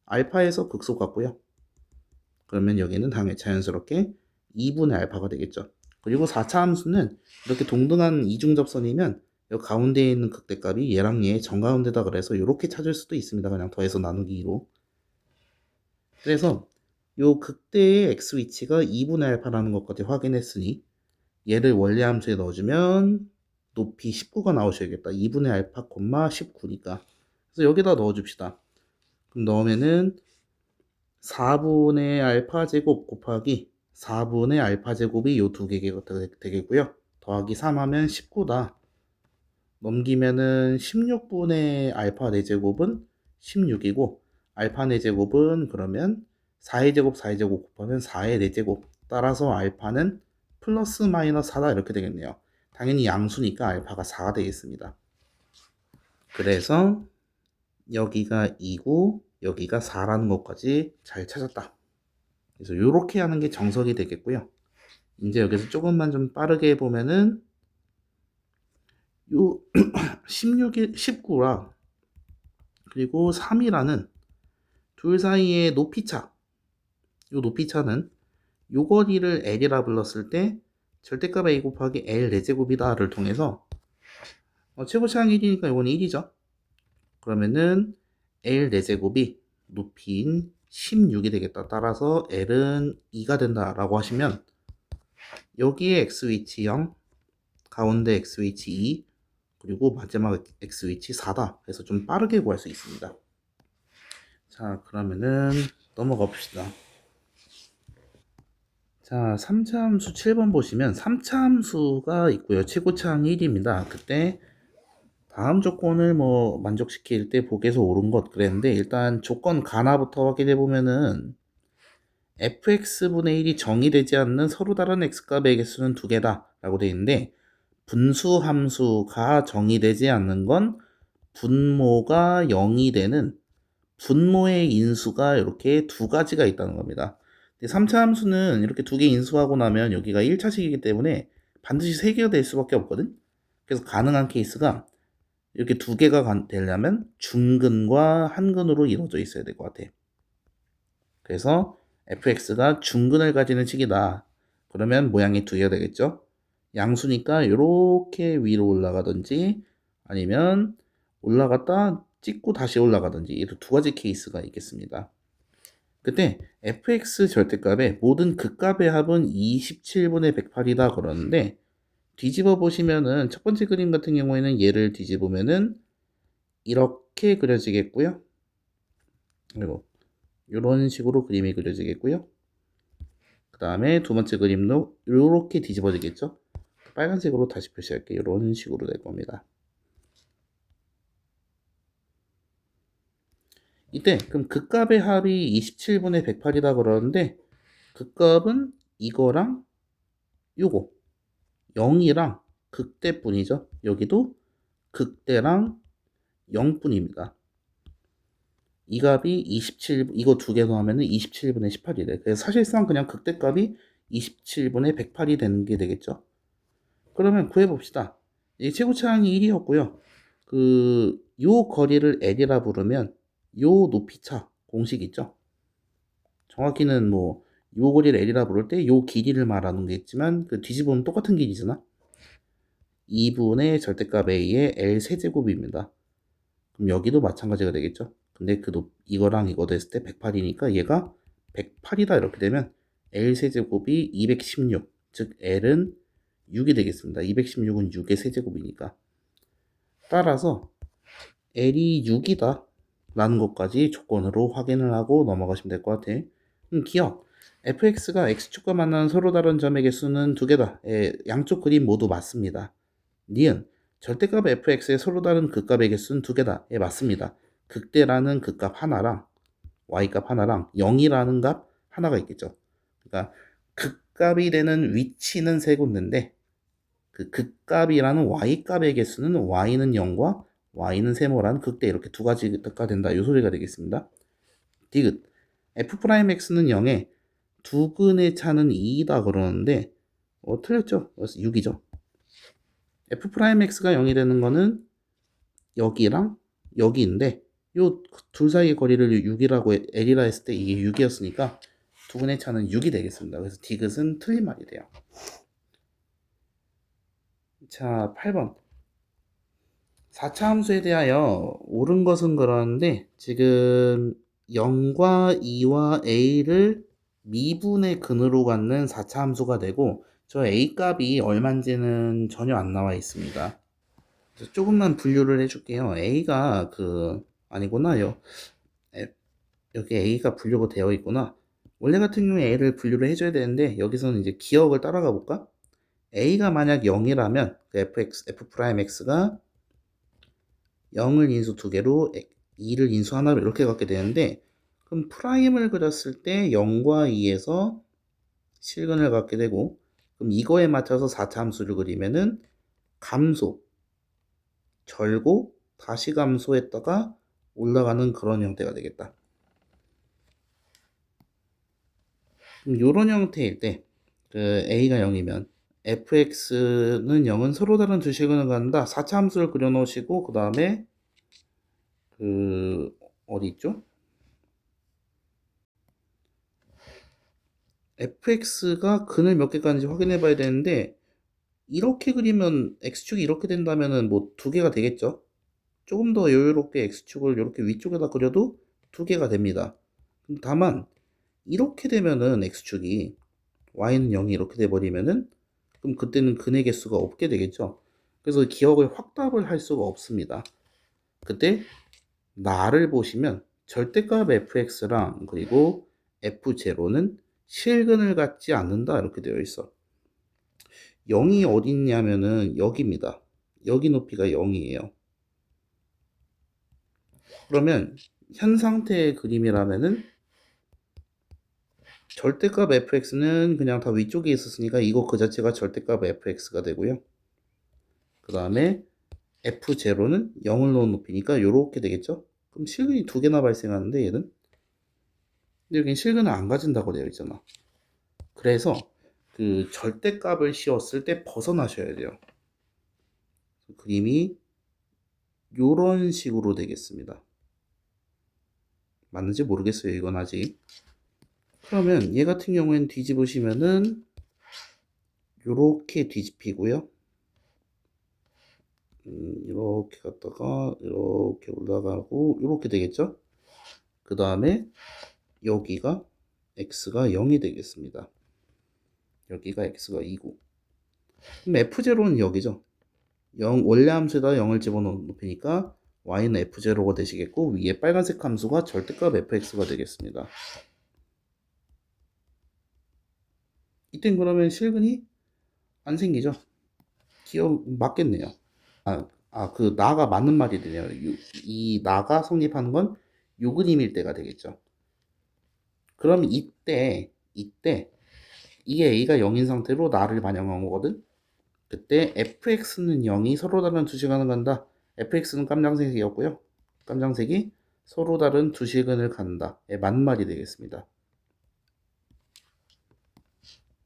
알파에서 극소 같고요. 그러면 여기는 당연히 자연스럽게 2분의 알파가 되겠죠. 그리고 4차 함수는 이렇게 동등한 이중접선이면 여기 가운데에 있는 극대값이 얘랑 얘 정가운데다 그래서 이렇게 찾을 수도 있습니다. 그냥 더해서 나누기로. 그래서 요 극대의 x 위치가 2분의 알파라는 것까지 확인했으니 얘를 원래 함수에 넣어주면 높이 19가 나오셔야겠다. 2분의 알파, 19니까. 그래서 여기다 넣어줍시다. 그럼 넣으면은 4분의 알파 제곱 곱하기 4분의 알파 제곱이 요 두 개가 되겠고요. 더하기 3 하면 19다. 넘기면은 16분의 알파 4제곱은 16이고, 알파 4제곱은 그러면 4의 제곱 4의 제곱 곱하면 4의 4제곱. 따라서 알파는 플러스 마이너스 4다 이렇게 되겠네요. 당연히 양수니까 알파가 4가 되겠습니다. 그래서 여기가 2고 여기가 4라는 것까지 잘 찾았다. 그래서 이렇게 하는 게 정석이 되겠고요. 이제 여기서 조금만 좀 빠르게 해보면은 요 19랑 그리고 3이라는 둘 사이의 높이차, 요 높이차는 요 거리를 L이라 불렀을 때 절대값 A 곱하기 L 4제곱이다를 통해서 최고차항 1이니까 이건 1이죠. 그러면은 L 4제곱이 높이인 16이 되겠다. 따라서 L은 2가 된다라고 하시면 여기에 x 위치 0, 가운데 x 위치 2, 그리고 마지막 x 위치 4다. 그래서 좀 빠르게 구할 수 있습니다. 자, 그러면은 넘어가 봅시다. 자, 3차 함수 7번 보시면 3차 함수가 있고요. 최고차항 1입니다. 그때 다음 조건을 뭐 만족시킬 때 복에서 옳은 것 그랬는데, 일단 조건 가나부터 확인해 보면은 fx분의 1이 정의되지 않는 서로 다른 x값의 개수는 두 개다 라고 되어 있는데, 분수 함수가 정의되지 않는 건 분모가 0이 되는 분모의 인수가 이렇게 두 가지가 있다는 겁니다. 3차 함수는 이렇게 두 개 인수하고 나면 여기가 1차식이기 때문에 반드시 3개가 될 수밖에 없거든. 그래서 가능한 케이스가 이렇게 두 개가 되려면 중근과 한근으로 이루어져 있어야 될 것 같아. 그래서 fx가 중근을 가지는 식이다. 그러면 모양이 두 개가 되겠죠. 양수니까 이렇게 위로 올라가든지 아니면 올라갔다 찍고 다시 올라가든지 이렇게 두 가지 케이스가 있겠습니다. 그때 fx 절대값의 모든 극값의 합은 27분의 108이다 그러는데 뒤집어 보시면은 첫 번째 그림 같은 경우에는 얘를 뒤집으면은 이렇게 그려지겠고요. 그리고 이런 식으로 그림이 그려지겠고요. 그 다음에 두 번째 그림도 이렇게 뒤집어지겠죠. 빨간색으로 다시 표시할게요. 이런 식으로 될 겁니다. 이때 그럼 극값의 합이 27분의 108이다 그러는데 극값은 이거랑 요거 0이랑 극대뿐이죠. 여기도 극대랑 0뿐입니다. 이 값이 27, 이거 두 개 더하면 27분의 18이래. 그래서 사실상 그냥 극대값이 27분의 108이 되는 게 되겠죠. 그러면 구해봅시다. 이 최고차항이 1이었고요. 요 거리를 L이라 부르면 요 높이차 공식 있죠. 정확히는 뭐 요 거리를 L이라 부를 때 요 길이를 말하는 게 있지만 그 뒤집으면 똑같은 길이잖아. 2분의 절대값 A의 L 세제곱입니다. 그럼 여기도 마찬가지가 되겠죠. 근데 이거랑 이거 됐을 때 108이니까 얘가 108이다 이렇게 되면 L 세제곱이 216, 즉 L은 6이 되겠습니다. 216은 6의 세제곱이니까. 따라서 L이 6이다 라는 것까지 조건으로 확인을 하고 넘어가시면 될 것 같아. 기억. fx가 x축과 만나는 서로 다른 점의 개수는 두 개다. 양쪽 그림 모두 맞습니다. 니은. 절대값 fx의 서로 다른 극값의 개수는 두 개다. 맞습니다. 극대라는 극값 하나랑 y값 하나랑 0이라는 값 하나가 있겠죠. 그러니까 극값이 되는 위치는 세 군데인데 그 극값이라는 y값의 개수는 y는 0과 y는 세모라는 극대 이렇게 두 가지가 된다. 이 소리가 되겠습니다. 디귿. f'x는 0에 두근의 차는 2이다 그러는데 틀렸죠. 그래서 6이죠. f'x가 0이 되는 거는 여기랑 여기인데 요 둘 사이의 거리를 6이라고 L이라 했을 때 이게 6이었으니까 두근의 차는 6이 되겠습니다. 그래서 디귿은 틀린 말이 돼요. 자, 8번. 4차 함수에 대하여 옳은 것은 그러는데 지금 0과 2와 a를 미분의 근으로 갖는 4차 함수가 되고 저 a 값이 얼마인지는 전혀 안 나와 있습니다. 조금만 분류를 해줄게요. a가 아니구나. 여기 a가 분류가 되어 있구나. 원래 같은 경우에 a를 분류를 해줘야 되는데 여기서는 이제 기억을 따라가 볼까? a가 만약 0이라면 f'x가 0을 인수 두 개로 2를 인수 하나로 이렇게 갖게 되는데 그럼 프라임을 그렸을 때 0과 2에서 실근을 갖게 되고 그럼 이거에 맞춰서 4차 함수를 그리면은 감소, 절고, 다시 감소했다가 올라가는 그런 형태가 되겠다. 그럼 이런 형태일 때 a가 0이면 fx는 0은 서로 다른 두 실근을 갖는다. 4차 함수를 그려 놓으시고 그 다음에 어디 있죠? fx가 근을 몇 개 가는지 확인해 봐야 되는데 이렇게 그리면 x축이 이렇게 된다면은 뭐 두 개가 되겠죠. 조금 더 여유롭게 x축을 이렇게 위쪽에다 그려도 두 개가 됩니다. 다만 이렇게 되면은 x축이 y는 0이 이렇게 돼 버리면은 그럼 그때는 근의 개수가 없게 되겠죠. 그래서 기억을 확답을 할 수가 없습니다. 그때 나를 보시면 절대값 fx랑 그리고 f0는 실근을 갖지 않는다 이렇게 되어 있어. 0이 어디 있냐면은 여기입니다. 여기 높이가 0이에요. 그러면 현 상태의 그림이라면은 절대값 fx는 그냥 다 위쪽에 있었으니까 이거 그 자체가 절대값 fx가 되고요. 그 다음에 F0는 0을 넣은 높이니까 요렇게 되겠죠? 그럼 실근이 두 개나 발생하는데 얘는? 근데 여긴 실근을 안 가진다고 되어 있잖아. 그래서 그 절대값을 씌웠을 때 벗어나셔야 돼요. 그림이 요런 식으로 되겠습니다. 맞는지 모르겠어요. 이건 아직. 그러면 얘 같은 경우에는 뒤집으시면은 요렇게 뒤집히고요. 이렇게 갔다가 이렇게 올라가고 이렇게 되겠죠? 그 다음에 여기가 x가 0이 되겠습니다. 여기가 x가 2고 그럼 f0는 여기죠. 0 원래 함수에다 0을 집어넣은 높이니까 y는 f0가 되시겠고 위에 빨간색 함수가 절대값 fx가 되겠습니다. 이땐 그러면 실근이 안 생기죠? 기억 맞겠네요. 그 나가 맞는 말이 되네요. 이 나가 성립하는 건 요 그림일 때가 되겠죠. 그럼 이때 이게 a가 0인 상태로 나를 반영한 거거든. 그때 fx는 0이 서로 다른 두 시간을 간다. fx는 깜장색이었고요. 깜장색이 서로 다른 두 시간을 간다. 에 맞는 말이 되겠습니다.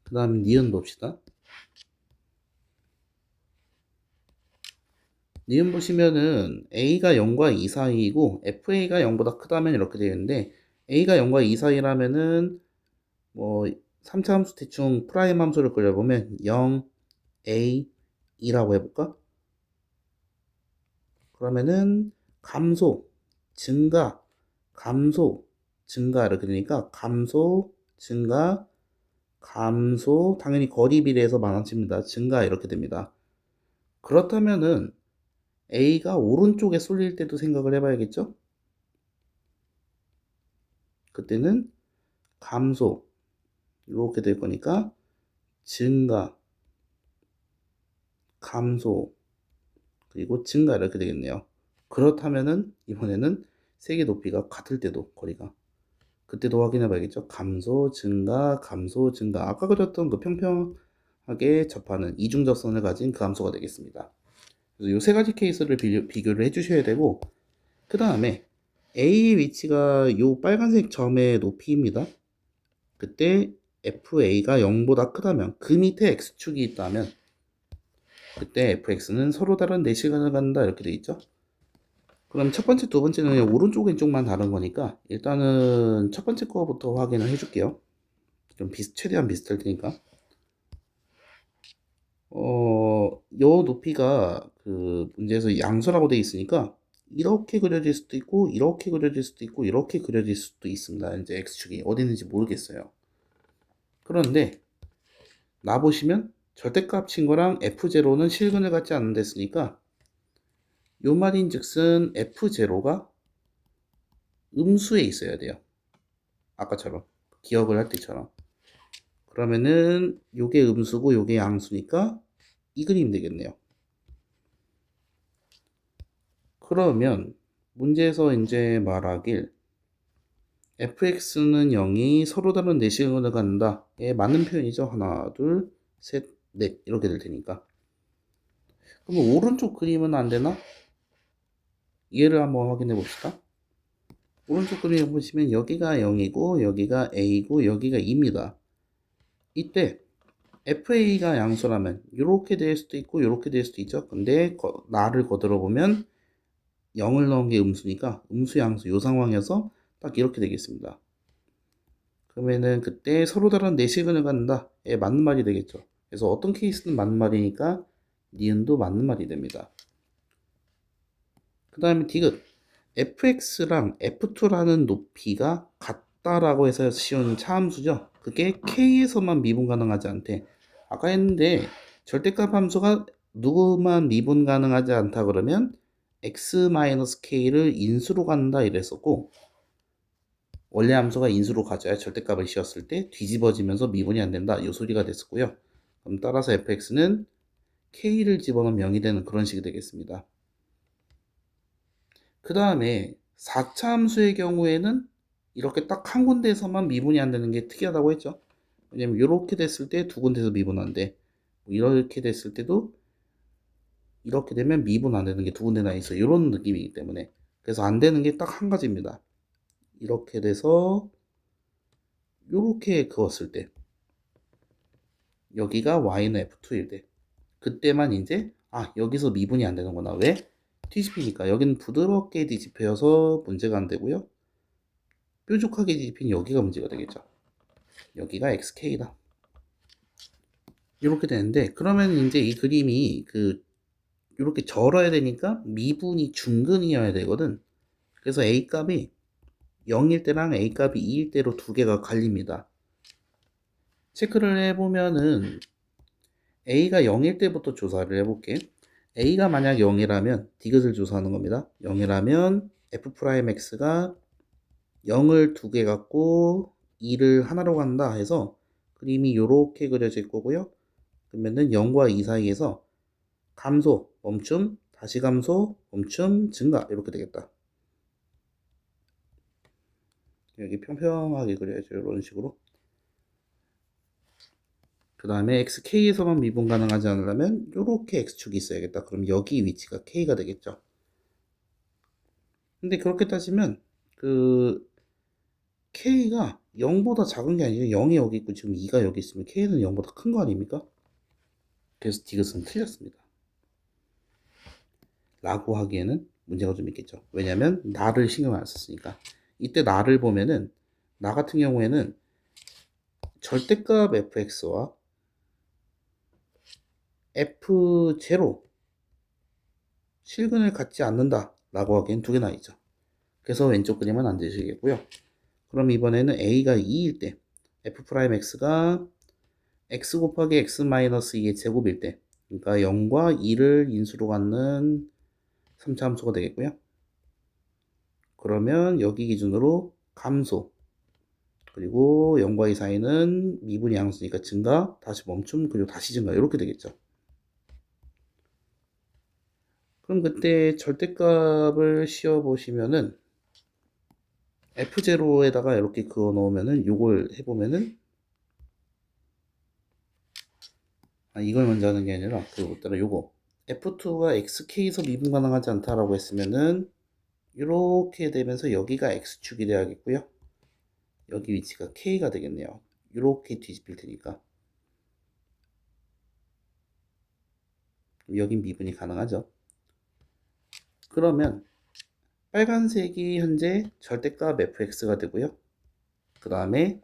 그 다음 니은 봅시다. 니은 보시면은 a가 0과 2 사이이고 fa가 0보다 크다면 이렇게 되는데 a가 0과 2 사이라면은 뭐 3차 함수 대충 프라임 함수를 그려보면 0, a, 2라고 해볼까? 그러면은 감소, 증가, 감소, 증가 이렇게 되니까 감소, 증가, 감소 당연히 거리 비례해서 많아집니다. 증가 이렇게 됩니다. 그렇다면은 A가 오른쪽에 쏠릴 때도 생각을 해봐야겠죠? 그때는 감소 이렇게 될 거니까 증가, 감소 그리고 증가 이렇게 되겠네요. 그렇다면은 이번에는 세개 높이가 같을 때도 거리가 그때도 확인해 봐야겠죠. 감소, 증가, 감소, 증가. 아까 그렸던 그 평평하게 접하는 이중접선을 가진 그 함수가 되겠습니다. 그래서 이 세 가지 케이스를 비교를 해 주셔야 되고 그 다음에 A의 위치가 이 빨간색 점의 높이입니다. 그때 FA가 0보다 크다면 그 밑에 X축이 있다면 그때 FX는 서로 다른 4시간을 갖는다 이렇게 돼 있죠. 그럼 첫 번째, 두 번째는 그냥 오른쪽 왼쪽만 다른 거니까 일단은 첫 번째 거부터 확인을 해줄게요. 좀 최대한 비슷할 테니까. 요 높이가 그 문제에서 양수라고 돼 있으니까 이렇게 그려질 수도 있고 이렇게 그려질 수도 있고 이렇게 그려질 수도 있습니다. 이제 x축이 어디 있는지 모르겠어요. 그런데 나 보시면 절대값 친 거랑 f0는 실근을 갖지 않는 데쓰니까 요 말인즉슨 f0가 음수에 있어야 돼요. 아까처럼 기억을 할 때처럼. 그러면은 요게 음수고 요게 양수니까 이 그림 되겠네요. 그러면 문제에서 이제 말하길 fx는 0이 서로 다른 4시간을 갖는다. 예, 맞는 표현이죠. 하나, 둘, 셋, 넷 이렇게 될 테니까. 그럼 오른쪽 그림은 안 되나? 얘를 한번 확인해 봅시다. 오른쪽 그림 보시면 여기가 0이고 여기가 a고 여기가 2입니다. 이때 fa가 양수라면 이렇게 될 수도 있고 이렇게 될 수도 있죠. 근데 나를 거들어 보면 0을 넣은 게 음수니까 음수 양수 요 상황에서 딱 이렇게 되겠습니다. 그러면은 그때 서로 다른 4시간을 갖는다. 예, 맞는 말이 되겠죠. 그래서 어떤 케이스는 맞는 말이니까 니은도 맞는 말이 됩니다. 그 다음에 디귿 fx랑 f2라는 높이가 같다라고 해서 씌운 차함수죠. 그게 k에서만 미분 가능하지 않대. 아까 했는데 절대값 함수가 누구만 미분 가능하지 않다 그러면 x-k를 인수로 갖는다 이랬었고 원래 함수가 인수로 가져야 절대값을 씌웠을 때 뒤집어지면서 미분이 안 된다 이 소리가 됐었고요. 그럼 따라서 fx는 k를 집어넣으면 0이 되는 그런 식이 되겠습니다. 그 다음에 4차 함수의 경우에는 이렇게 딱 한 군데에서만 미분이 안 되는 게 특이하다고 했죠. 왜냐면 이렇게 됐을 때 두 군데에서 미분한데 이렇게 됐을 때도 이렇게 되면 미분 안 되는 게 두 군데나 있어. 이런 느낌이기 때문에. 그래서 안 되는 게 딱 한 가지입니다. 이렇게 돼서 이렇게 그었을 때 여기가 y는 f2일 때 그때만 이제 여기서 미분이 안 되는구나. 왜? 뒤집히니까 여기는 부드럽게 뒤집혀서 문제가 안 되고요. 뾰족하게 뒤집힌 여기가 문제가 되겠죠. 여기가 xk다. 이렇게 되는데 그러면 이제 이 그림이 이렇게 절어야 되니까 미분이 중근이어야 되거든. 그래서 a 값이 0일 때랑 a 값이 2일 때로 두 개가 갈립니다. 체크를 해보면은 a가 0일 때부터 조사를 해볼게. a가 만약 0이라면 디귿을 조사하는 겁니다. 0이라면 f'x가 0을 두 개 갖고 2를 하나로 간다 해서 그림이 이렇게 그려질 거고요. 그러면은 0과 2 사이에서 감소, 멈춤, 다시 감소, 멈춤, 증가 이렇게 되겠다. 여기 평평하게 그려야죠. 이런 식으로. 그 다음에 xk에서만 미분 가능하지 않으려면 이렇게 x축이 있어야겠다. 그럼 여기 위치가 k가 되겠죠. 근데 그렇게 따지면 k가 0보다 작은 게 아니라 0이 여기 있고 지금 2가 여기 있으면 k는 0보다 큰 거 아닙니까? 그래서 디귿은 틀렸습니다. 라고 하기에는 문제가 좀 있겠죠. 왜냐면 나를 신경 안 썼으니까. 이때 나를 보면은 나 같은 경우에는 절대값 fx와 f0 실근을 갖지 않는다 라고 하기엔 두 개나 있죠. 그래서 왼쪽 그림은 안 되시겠고요. 그럼 이번에는 a가 2일 때 f'x가 x 곱하기 x 마이너스 2의 제곱일 때 그러니까 0과 2를 인수로 갖는 3차 함수가 되겠고요. 그러면 여기 기준으로 감소 그리고 0과 2 사이는 미분이 양수니까 증가 다시 멈춤 그리고 다시 증가 이렇게 되겠죠. 그럼 그때 절대값을 씌워 보시면은 f0에다가 이렇게 그어 놓으면은 요걸 해보면은 이걸 먼저 하는 게 아니라 그것보다 요거 f2가 xk에서 미분 가능하지 않다라고 했으면은 이렇게 되면서 여기가 x축이 돼야겠고요. 여기 위치가 k가 되겠네요. 이렇게 뒤집힐 테니까 여긴 미분이 가능하죠. 그러면 빨간색이 현재 절대값 fx가 되고요. 그 다음에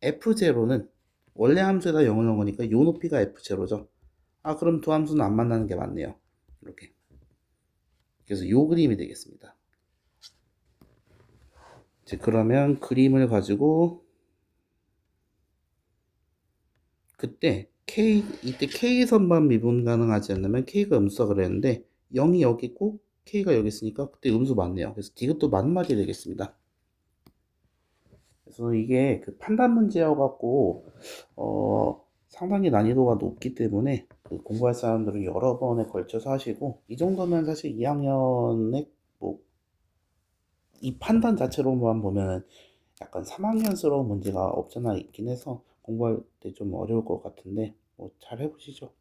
f0는 원래 함수에다 0을 넣은 거니까 요 높이가 f0죠. 그럼 두 함수는 안 만나는 게 맞네요. 이렇게. 그래서 요 그림이 되겠습니다. 이제 그러면 그림을 가지고 그때 이때 k에서만 미분 가능하지 않으면 k가 음수다 그랬는데 0이 여기 있고 k가 여기 있으니까 그때 음수 맞네요. 그래서 디귿도 맞는 말이 되겠습니다. 그래서 이게 판단 문제여 갖고 상당히 난이도가 높기 때문에 공부할 사람들은 여러 번에 걸쳐서 하시고 이 정도면 사실 2학년에 뭐 이 판단 자체로만 보면 약간 3학년스러운 문제가 없잖아 있긴 해서 공부할 때 좀 어려울 것 같은데 뭐 잘 해보시죠.